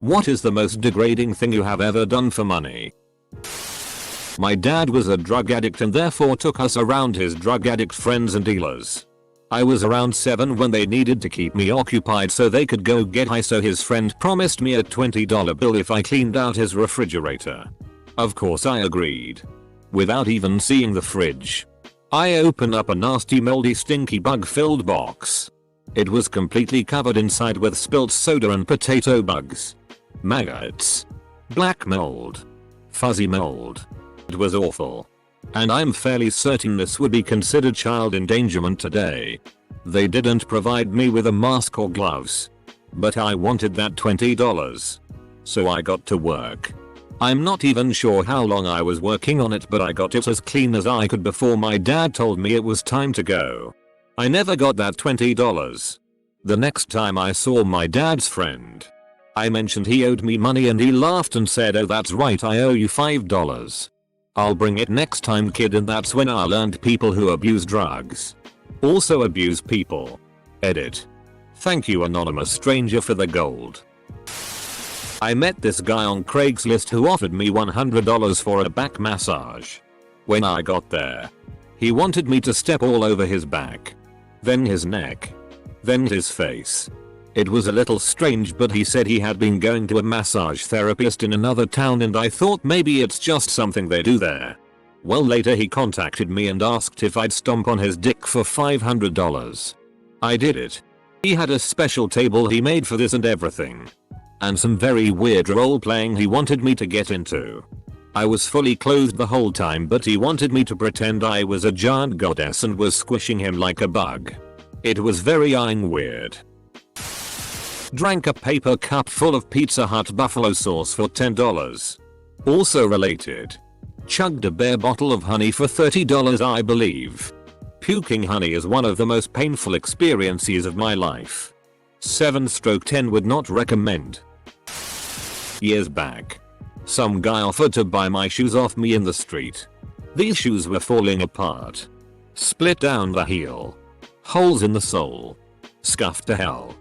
What is the most degrading thing you have ever done for money? My dad was a drug addict and therefore took us around his drug addict friends and dealers. I was around 7 when they needed to keep me occupied so they could go get high, so his friend promised me a $20 bill if I cleaned out his refrigerator. Of course I agreed. Without even seeing the fridge, I opened up a nasty moldy stinky bug-filled box. It was completely covered inside with spilt soda and potato bugs, maggots, black mold, fuzzy mold. It was awful. And I'm fairly certain this would be considered child endangerment today. They didn't provide me with a mask or gloves, but I wanted that $20. So I got to work. I'm not even sure how long I was working on it, but I got it as clean as I could before my dad told me it was time to go. I never got that $20. The next time I saw my dad's friend, I mentioned he owed me money and he laughed and said, "Oh, that's right, I owe you $5. I'll bring it next time, kid." And that's when I learned people who abuse drugs also abuse people. Edit. Thank you, anonymous stranger, for the gold. I met this guy on Craigslist who offered me $100 for a back massage. When I got there, he wanted me to step all over his back, then his neck, then his face. It was a little strange, but he said he had been going to a massage therapist in another town and I thought maybe it's just something they do there. Well, later he contacted me and asked if I'd stomp on his dick for $500. I did it. He had a special table he made for this and everything. And some very weird role playing he wanted me to get into. I was fully clothed the whole time, but he wanted me to pretend I was a giant goddess and was squishing him like a bug. It was very weird. Drank a paper cup full of Pizza Hut buffalo sauce for $10. Also related. Chugged a bare bottle of honey for $30, I believe. Puking honey is one of the most painful experiences of my life. 7/10 would not recommend. Years back, some guy offered to buy my shoes off me in the street. These shoes were falling apart. Split down the heel. Holes in the sole. Scuffed to hell.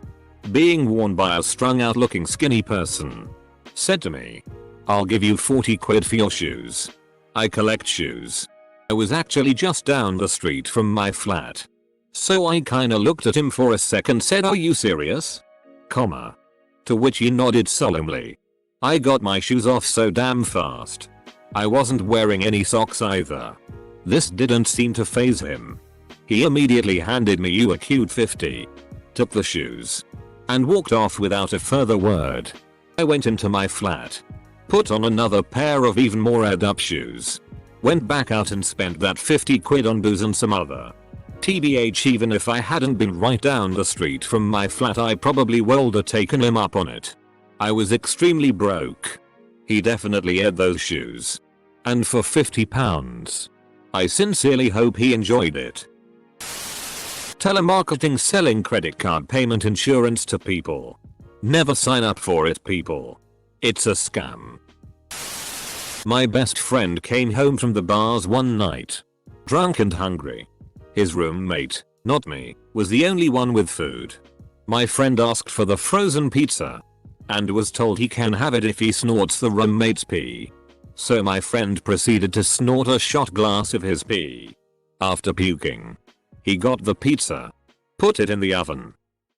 Being worn by a strung out looking skinny person. Said to me, "I'll give you 40 quid for your shoes. I collect shoes." I was actually just down the street from my flat. So I kinda looked at him for a second, said, "Are you serious?" Comma. To which he nodded solemnly. I got my shoes off so damn fast. I wasn't wearing any socks either. This didn't seem to faze him. He immediately handed me a cute 50. Took the shoes. And walked off without a further word. I went into my flat. Put on another pair of even more add up shoes. Went back out and spent that 50 quid on booze and some other. TBH, even if I hadn't been right down the street from my flat, I probably would have taken him up on it. I was extremely broke. He definitely ate those shoes. And for £50. I sincerely hope he enjoyed it. Telemarketing, selling credit card payment insurance to people. Never sign up for it, people. It's a scam. My best friend came home from the bars one night. Drunk and hungry. His roommate, not me, was the only one with food. My friend asked for the frozen pizza. And was told he can have it if he snorts the roommate's pee. So my friend proceeded to snort a shot glass of his pee. After puking, he got the pizza, put it in the oven,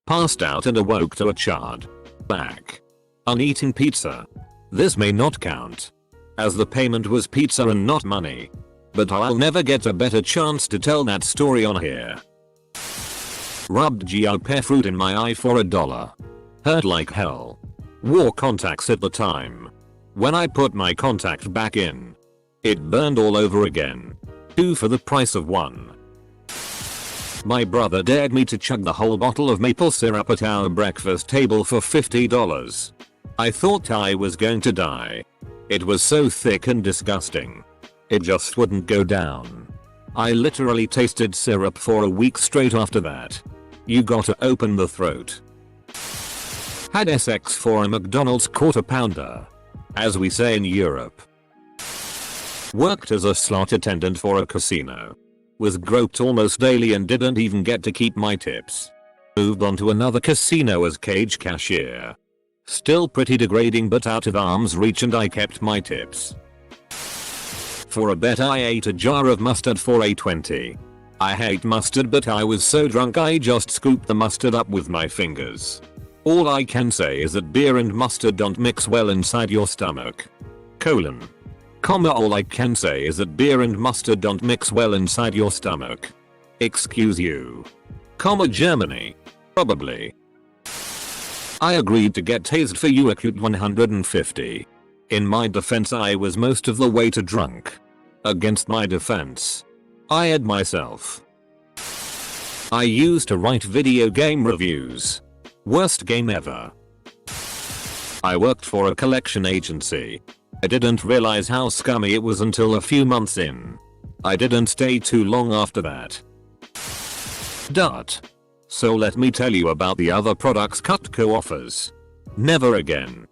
passed out and awoke to a charred back, uneaten pizza. This may not count, as the payment was pizza and not money. But I'll never get a better chance to tell that story on here. Rubbed pear fruit in my eye for $1. Hurt like hell. Wore contacts at the time. When I put my contact back in, it burned all over again. 2 for the price of 1. My brother dared me to chug the whole bottle of maple syrup at our breakfast table for $50. I thought I was going to die. It was so thick and disgusting. It just wouldn't go down. I literally tasted syrup for a week straight after that. You gotta open the throat. Had sex for a McDonald's quarter pounder, as we say in Europe. Worked as a slot attendant for a casino. Was groped almost daily and didn't even get to keep my tips. Moved on to another casino as cage cashier. Still pretty degrading but out of arm's reach, and I kept my tips. For a bet I ate a jar of mustard for a 20. I hate mustard, but I was so drunk I just scooped the mustard up with my fingers. All I can say is that beer and mustard don't mix well inside your stomach. All I can say is that beer and mustard don't mix well inside your stomach. Excuse you. Germany. Probably. I agreed to get tased for you acute 150. In my defense, I was most of the way to drunk. Against my defense, I had myself. I used to write video game reviews. Worst game ever. I worked for a collection agency. I didn't realize how scummy it was until a few months in. I didn't stay too long after that. So let me tell you about the other products Cutco offers. Never again.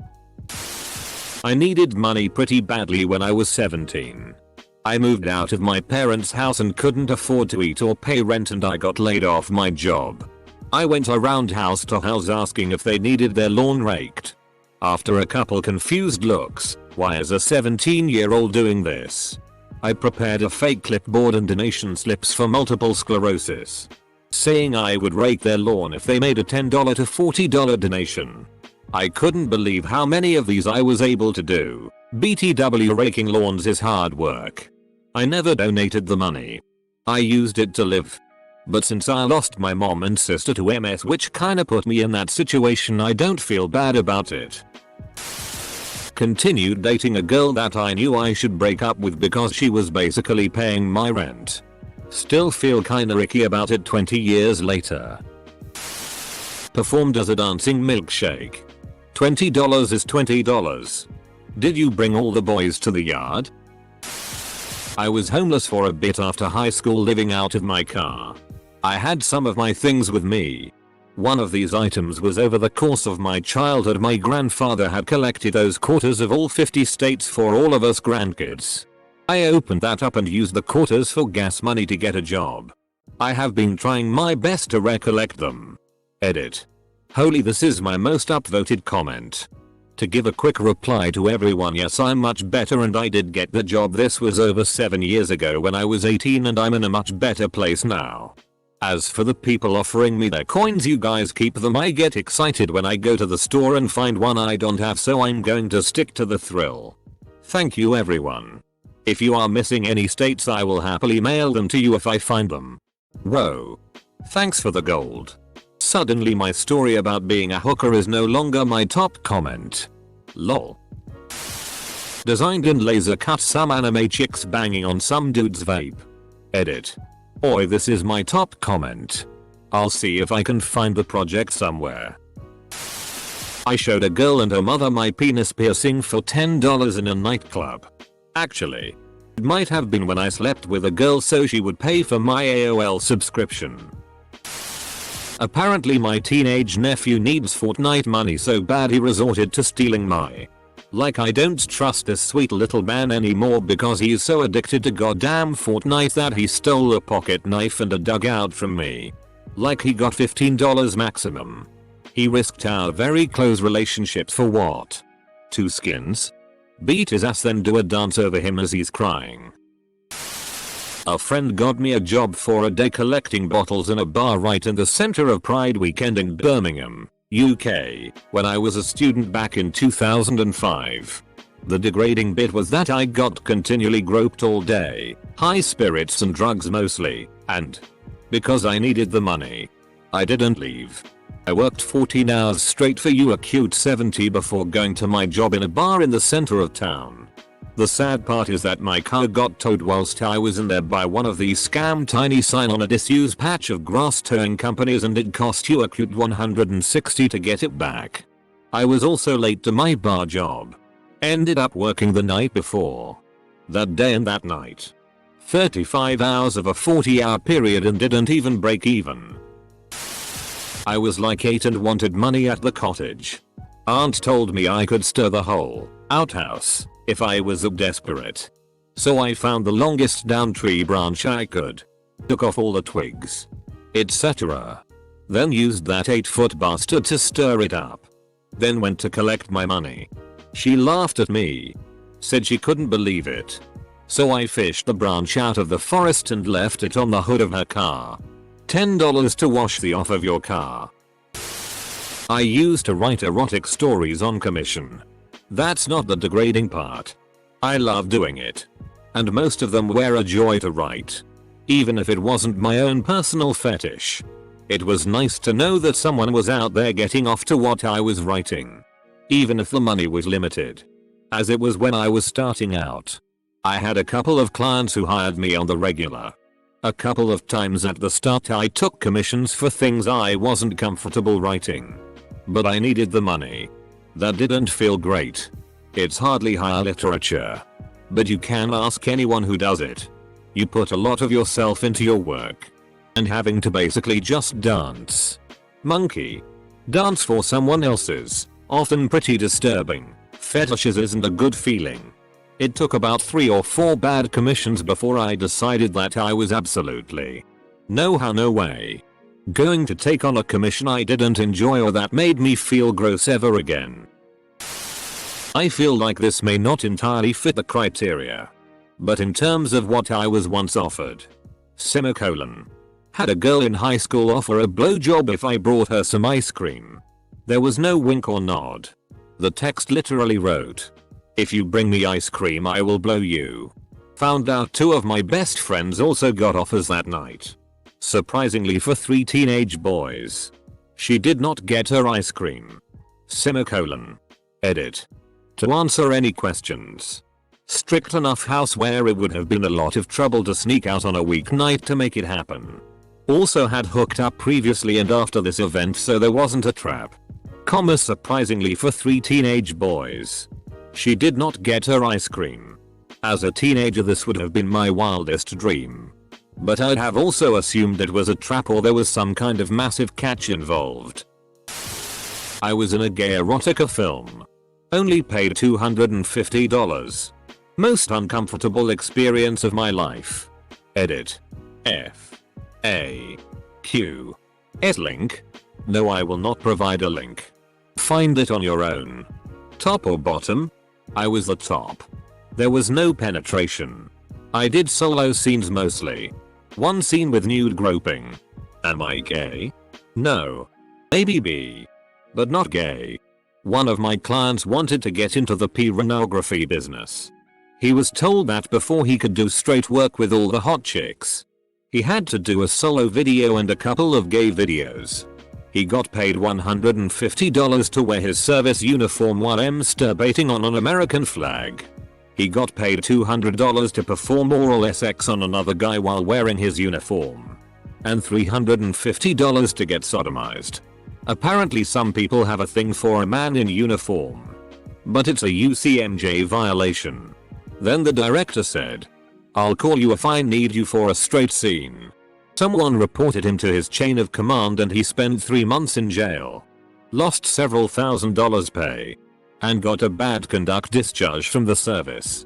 I needed money pretty badly when I was 17. I moved out of my parents' house and couldn't afford to eat or pay rent, and I got laid off my job. I went around house to house asking if they needed their lawn raked. After a couple confused looks, why is a 17-year-old doing this? I prepared a fake clipboard and donation slips for multiple sclerosis, saying I would rake their lawn if they made a $10 to $40 donation. I couldn't believe how many of these I was able to do. BTW, raking lawns is hard work. I never donated the money. I used it to live. But since I lost my mom and sister to MS, which kinda put me in that situation, I don't feel bad about it. Continued dating a girl that I knew I should break up with because she was basically paying my rent. Still feel kinda icky about it 20 years later. Performed as a dancing milkshake. $20 is $20. Did you bring all the boys to the yard? I was homeless for a bit after high school, living out of my car. I had some of my things with me. One of these items was over the course of my childhood. My grandfather had collected those quarters of all 50 states for all of us grandkids. I opened that up and used the quarters for gas money to get a job. I have been trying my best to recollect them. Edit. Holy, this is my most upvoted comment. To give a quick reply to everyone, yes, I'm much better and I did get the job. This was over 7 years ago when I was 18 and I'm in a much better place now. As for the people offering me their coins, you guys keep them. I get excited when I go to the store and find one I don't have, so I'm going to stick to the thrill. Thank you everyone. If you are missing any states, I will happily mail them to you if I find them. Whoa. Thanks for the gold. Suddenly my story about being a hooker is no longer my top comment. Lol. Designed in laser cut some anime chicks banging on some dude's vape. Edit. Oi, this is my top comment. I'll see if I can find the project somewhere. I showed a girl and her mother my penis piercing for $10 in a nightclub. Actually, it might have been when I slept with a girl so she would pay for my AOL subscription. Apparently my teenage nephew needs Fortnite money so bad he resorted to stealing my. Like, I don't trust this sweet little man anymore because he's so addicted to goddamn Fortnite that he stole a pocket knife and a dugout from me. Like, he got $15 maximum. He risked our very close relationships for what? 2 skins? Beat his ass then do a dance over him as he's crying. A friend got me a job for a day collecting bottles in a bar right in the center of Pride weekend in Birmingham, UK, when I was a student back in 2005. The degrading bit was that I got continually groped all day, high spirits and drugs mostly, and because I needed the money, I didn't leave. I worked 14 hours straight for you a cute 70 before going to my job in a bar in the center of town. The sad part is that my car got towed whilst I was in there by one of these scam tiny sign on a disused patch of grass towing companies, and it cost you a cute 160 to get it back. I was also late to my bar job. Ended up working the night before. That day and that night. 35 hours of a 40-hour period and didn't even break even. I was like 8 and wanted money at the cottage. Aunt told me I could stir the whole outhouse if I was desperate. So I found the longest down tree branch I could, took off all the twigs, etc. Then used that 8-foot bastard to stir it up. then went to collect my money. She laughed at me, said she couldn't believe it. So I fished a branch out of the forest and left it on the hood of her car. $10 to wash the off of your car. I used to write erotic stories on commission. That's not the degrading part. I love doing it. And most of them were a joy to write. Even if it wasn't my own personal fetish. It was nice to know that someone was out there getting off to what I was writing. Even if the money was limited. As it was when I was starting out. I had a couple of clients who hired me on the regular. A couple of times at the start I took commissions for things I wasn't comfortable writing. But I needed the money. That didn't feel great. It's hardly high literature. But you can ask anyone who does it. You put a lot of yourself into your work. And having to basically just dance. Monkey. Dance for someone else's, often pretty disturbing, fetishes isn't a good feeling. It took about 3 or 4 bad commissions before I decided that I was absolutely no how no way going to take on a commission I didn't enjoy or that made me feel gross ever again. I feel like this may not entirely fit the criteria. But in terms of what I was once offered. Had a girl in high school offer a blowjob if I brought her some ice cream. There was no wink or nod. The text literally wrote, "If you bring me ice cream I will blow you." Found out 2 of my best friends also got offers that night. Surprisingly for 3 teenage boys. She did not get her ice cream. Edit. To answer any questions. Strict enough house where it would have been a lot of trouble to sneak out on a weeknight to make it happen. Also had hooked up previously and after this event so there wasn't a trap. Surprisingly for 3 teenage boys. She did not get her ice cream. As a teenager this would have been my wildest dream. But I'd have also assumed it was a trap or there was some kind of massive catch involved. I was in a gay erotica film. Only paid $250. Most uncomfortable experience of my life. Edit. F.A.Q.S. link. No, I will not provide a link. Find it on your own. Top or bottom? I was the top. There was no penetration. I did solo scenes mostly. One scene with nude groping. Am I gay? No. Maybe bi. But not gay. One of my clients wanted to get into the pornography business. He was told that before he could do straight work with all the hot chicks, he had to do a solo video and a couple of gay videos. He got paid $150 to wear his service uniform while masturbating on an American flag. He got paid $200 to perform oral sex on another guy while wearing his uniform. And $350 to get sodomized. Apparently some people have a thing for a man in uniform. But it's a UCMJ violation. Then the director said, "I'll call you if I need you for a straight scene." Someone reported him to his chain of command and he spent 3 months in jail. Lost several $1,000s pay. And got a bad conduct discharge from the service.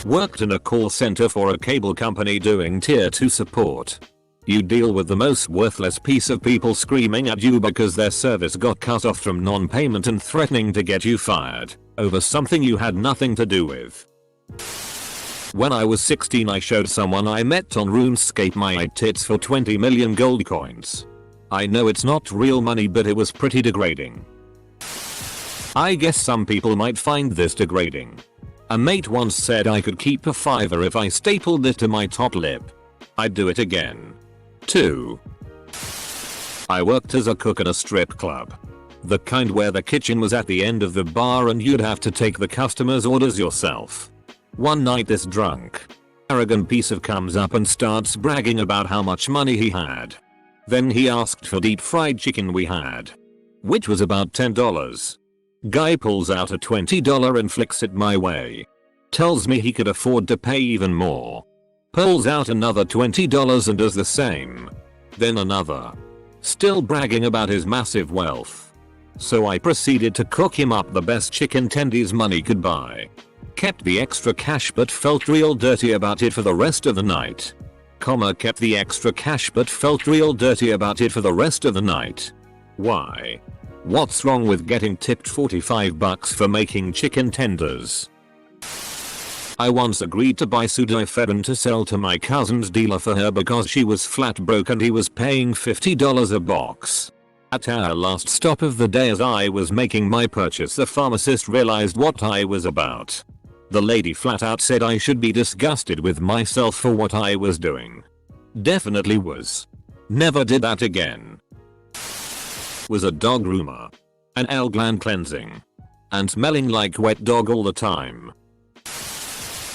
Worked in a call center for a cable company doing tier 2 support. You deal with the most worthless piece of people screaming at you because their service got cut off from non-payment and threatening to get you fired over something you had nothing to do with. When I was 16 I showed someone I met on RuneScape my tits for 20 million gold coins. I know it's not real money but it was pretty degrading. I guess some people might find this degrading. A mate once said I could keep a $5 if I stapled it to my top lip. I'd do it again. 2. I worked as a cook at a strip club. The kind where the kitchen was at the end of the bar and you'd have to take the customers' orders yourself. One night this drunk, arrogant piece of comes up and starts bragging about how much money he had. Then he asked for deep fried chicken we had, which was about $10. Guy pulls out a $20 and flicks it my way. Tells me he could afford to pay even more. Pulls out another $20 and does the same. Then another. Still bragging about his massive wealth. So I proceeded to cook him up the best chicken tendies money could buy. Kept the extra cash but felt real dirty about it for the rest of the night. Kept the extra cash but felt real dirty about it for the rest of the night. Why? What's wrong with getting tipped 45 bucks for making chicken tenders? I once agreed to buy pseudoephedrine to sell to my cousin's dealer for her because she was flat broke and he was paying $50 a box. At our last stop of the day, as I was making my purchase, the pharmacist realized what I was about. The lady flat out said I should be disgusted with myself for what I was doing. Definitely was. Never did that again. Was a dog groomer. An L gland cleansing. And smelling like wet dog all the time.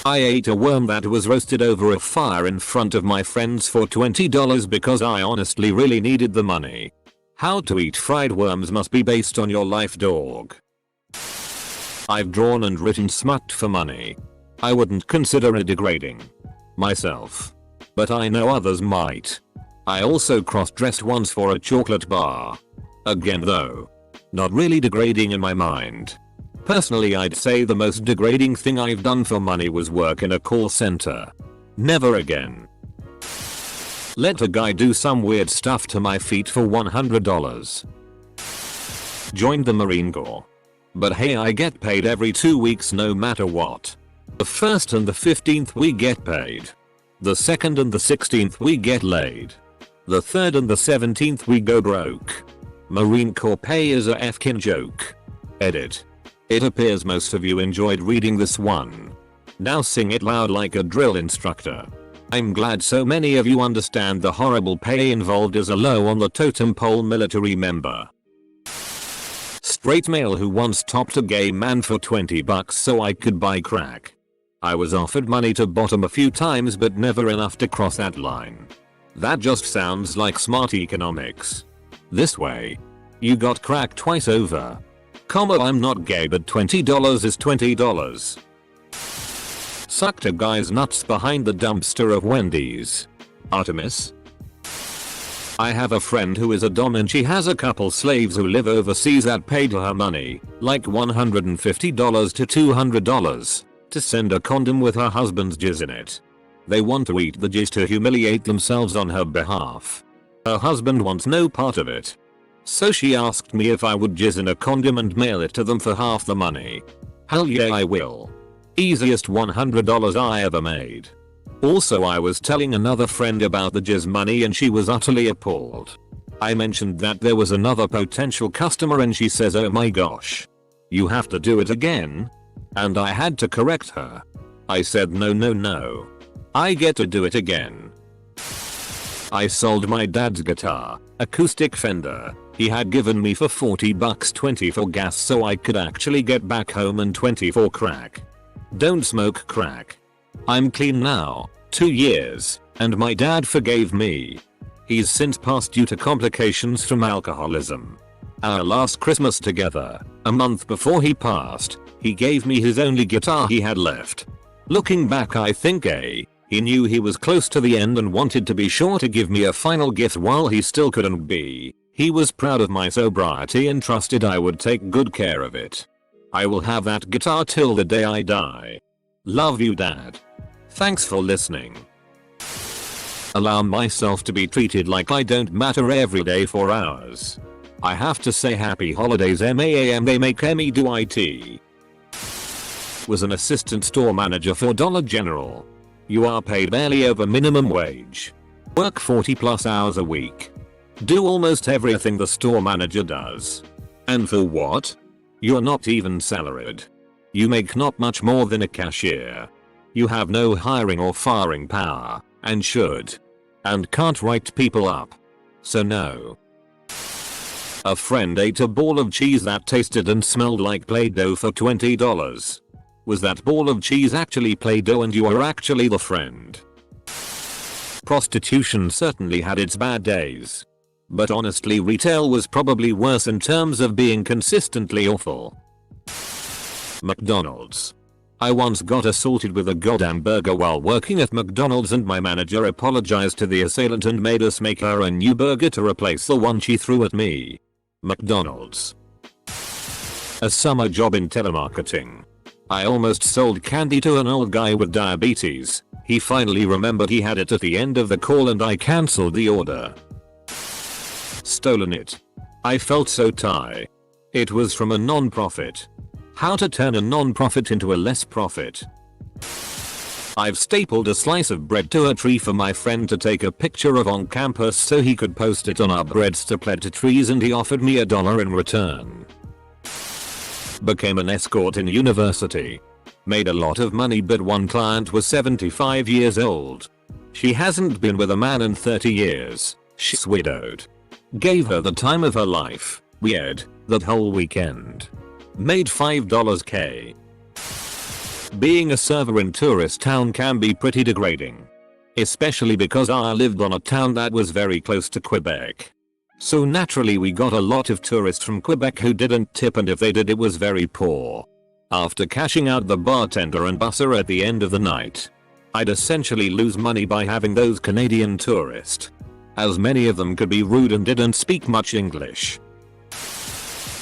I ate a worm that was roasted over a fire in front of my friends for $20 because I honestly really needed the money. How to eat fried worms must be based on your life, dog. I've drawn and written smut for money. I wouldn't consider it degrading myself, but I know others might. I also cross-dressed once for a chocolate bar. Again though, not really degrading in my mind. Personally, I'd say the most degrading thing I've done for money was work in a call center. Never again. Let a guy do some weird stuff to my feet for $100. Joined the Marine Corps. But hey, I get paid every 2 weeks no matter what. The 1st and the 15th we get paid. The 2nd and the 16th we get laid. The 3rd and the 17th we go broke. Marine Corps pay is a effkin' joke. Edit. It appears most of you enjoyed reading this one. Now sing it loud like a drill instructor. I'm glad so many of you understand the horrible pay involved as a low on the totem pole military member. Straight male who once topped a gay man for 20 bucks so I could buy crack. I was offered money to bottom a few times but never enough to cross that line. That just sounds like smart economics. This way. You got crack twice over. I'm not gay but $20 is $20. Sucked a guy's nuts behind the dumpster of Wendy's. Artemis? I have a friend who is a dom and she has a couple slaves who live overseas that paid her money, like $150 to $200, to send a condom with her husband's jizz in it. They want to eat the jizz to humiliate themselves on her behalf. Her husband wants no part of it. So she asked me if I would jizz in a condom and mail it to them for half the money. Hell yeah, I will. Easiest $100 I ever made. Also, I was telling another friend about the jizz money and she was utterly appalled. I mentioned that there was another potential customer and she says, oh my gosh. You have to do it again? And I had to correct her. I said no. I get to do it again. I sold my dad's guitar, acoustic Fender. He had given me for 40 bucks, 20 for gas so I could actually get back home, and 20 for crack. Don't smoke crack. I'm clean now, 2 years, and my dad forgave me. He's since passed due to complications from alcoholism. Our last Christmas together, a month before he passed, he gave me his only guitar he had left. Looking back, I think he knew he was close to the end and wanted to be sure to give me a final gift while he still couldn't be. He was proud of my sobriety and trusted I would take good care of it. I will have that guitar till the day I die. Love you, Dad. Thanks for listening. Allow myself to be treated like I don't matter every day for hours. I have to say happy holidays, MAAM, they make me do IT. Was an assistant store manager for Dollar General. You are paid barely over minimum wage. Work 40+ hours a week. Do almost everything the store manager does. And for what? You're not even salaried. You make not much more than a cashier. You have no hiring or firing power, and should. And can't write people up. So no. A friend ate a ball of cheese that tasted and smelled like Play-Doh for $20. Was that ball of cheese actually Play-Doh and you are actually the friend? Prostitution certainly had its bad days. But honestly, retail was probably worse in terms of being consistently awful. McDonald's. I once got assaulted with a goddamn burger while working at McDonald's and my manager apologized to the assailant and made us make her a new burger to replace the one she threw at me. McDonald's. A summer job in telemarketing. I almost sold candy to an old guy with diabetes. He finally remembered he had it at the end of the call and I cancelled the order. Stolen it. I felt so It was from a non-profit. How to turn a non-profit into a less profit. I've stapled a slice of bread to a tree for my friend to take a picture of on campus so he could post it on our bread stapler to trees, and he offered me $1 in return. Became an escort in university. Made a lot of money, but one client was 75 years old. She hasn't been with a man in 30 years. She's widowed. Gave her the time of her life. Weird. That whole weekend. Made $5K. Being a server in tourist town can be pretty degrading. Especially because I lived on a town that was very close to Quebec. So naturally we got a lot of tourists from Quebec who didn't tip, and if they did it was very poor. After cashing out the bartender and busser at the end of the night, I'd essentially lose money by having those Canadian tourists, as many of them could be rude and didn't speak much English.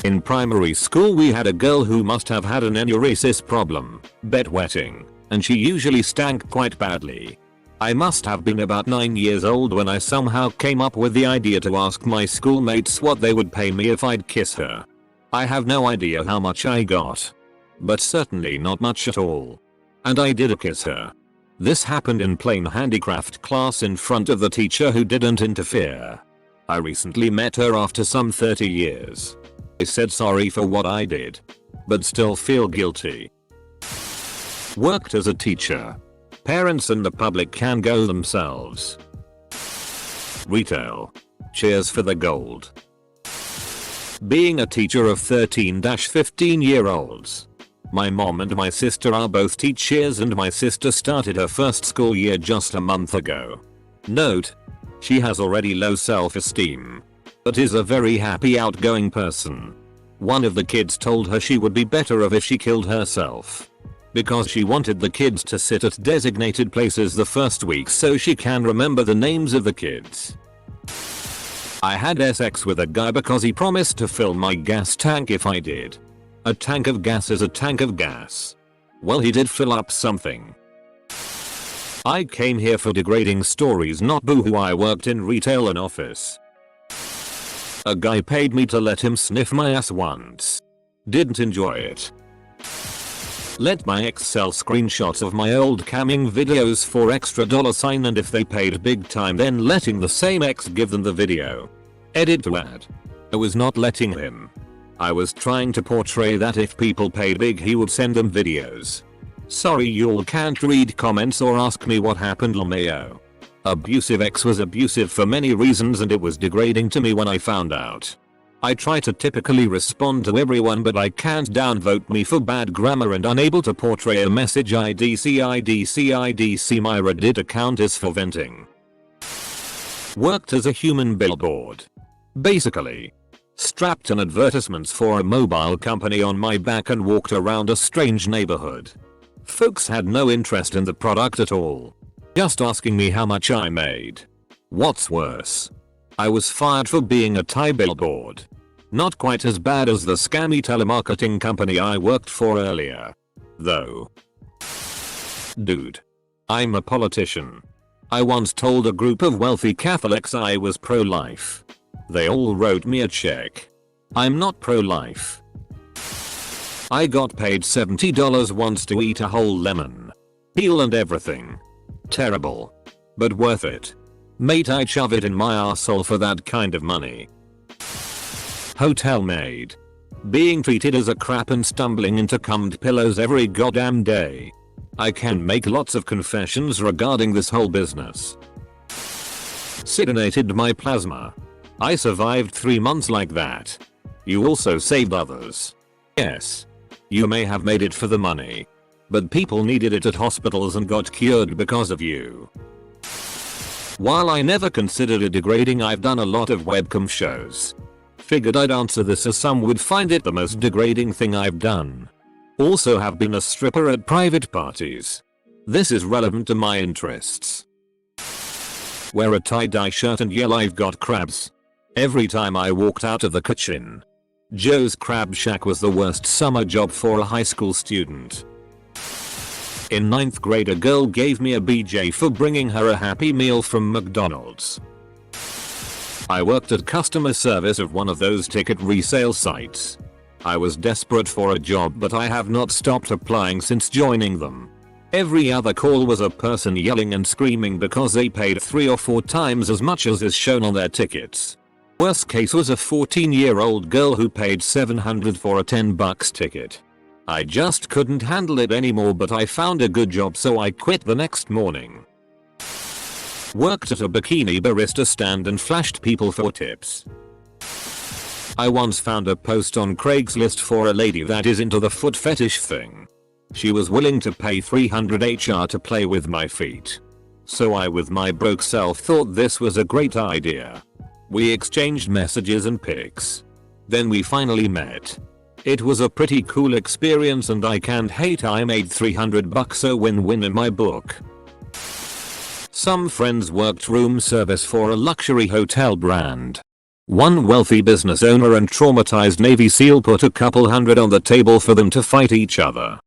In primary school we had a girl who must have had an enuresis problem, bedwetting, and she usually stank quite badly. I must have been about 9 years old when I somehow came up with the idea to ask my schoolmates what they would pay me if I'd kiss her. I have no idea how much I got, but certainly not much at all. And I did kiss her. This happened in plain handicraft class in front of the teacher who didn't interfere. I recently met her after some 30 years. I said sorry for what I did, but still feel guilty. Worked as a teacher. Parents and the public can go themselves. Retail. Cheers for the gold. Being a teacher of 13-15-year-olds. My mom and my sister are both teachers, and my sister started her first school year just a month ago. Note: she has already low self-esteem, but is a very happy, outgoing person. One of the kids told her she would be better off if she killed herself, because she wanted the kids to sit at designated places the first week so she can remember the names of the kids. I had sex with a guy because he promised to fill my gas tank if I did. A tank of gas is a tank of gas. Well, he did fill up something. I came here for degrading stories, not boohoo. I worked in retail and office. A guy paid me to let him sniff my ass once. Didn't enjoy it. Let my ex sell screenshots of my old camming videos for extra $, and if they paid big time then letting the same ex give them the video. Edit to ad. I was not letting him. I was trying to portray that if people paid big he would send them videos. Sorry, y'all can't read comments or ask me what happened, LMAO. Abusive ex was abusive for many reasons, and it was degrading to me when I found out. I try to typically respond to everyone, but I can't downvote me for bad grammar and unable to portray a message. IDC my Reddit account is for venting. Worked as a human billboard. Basically, strapped an advertisements for a mobile company on my back and walked around a strange neighborhood. Folks had no interest in the product at all, just asking me how much I made. What's worse, I was fired for being a Thai billboard. Not quite as bad as the scammy telemarketing company I worked for earlier, though. Dude, I'm a politician. I once told a group of wealthy Catholics I was pro-life. They all wrote me a check. I'm not pro-life. I got paid $70 once to eat a whole lemon, peel and everything. Terrible, but worth it. Mate, I'd shove it in my arsehole for that kind of money. Hotel maid. Being treated as a crap and stumbling into cummed pillows every goddamn day. I can make lots of confessions regarding this whole business. Donated my plasma. I survived 3 months like that. You also saved others. Yes. You may have made it for the money, but people needed it at hospitals and got cured because of you. While I never considered it degrading, I've done a lot of webcam shows. Figured I'd answer this as some would find it the most degrading thing I've done. Also have been a stripper at private parties. This is relevant to my interests. Wear a tie-dye shirt and yell I've got crabs every time I walked out of the kitchen. Joe's Crab Shack was the worst summer job for a high school student. In 9th grade, a girl gave me a BJ for bringing her a Happy Meal from McDonald's. I worked at customer service of one of those ticket resale sites. I was desperate for a job, but I have not stopped applying since joining them. Every other call was a person yelling and screaming because they paid 3 or 4 times as much as is shown on their tickets. Worst case was a 14-year-old girl who paid $700 for a $10 ticket. I just couldn't handle it anymore, but I found a good job, so I quit the next morning. Worked at a bikini barista stand and flashed people for tips. I once found a post on Craigslist for a lady that is into the foot fetish thing. She was willing to pay $300 to play with my feet. So I, with my broke self, thought this was a great idea. We exchanged messages and pics. Then we finally met. It was a pretty cool experience and I can't hate I made $300, a win-win in my book. Some friends worked room service for a luxury hotel brand. One wealthy business owner and traumatized Navy SEAL put a couple hundred on the table for them to fight each other.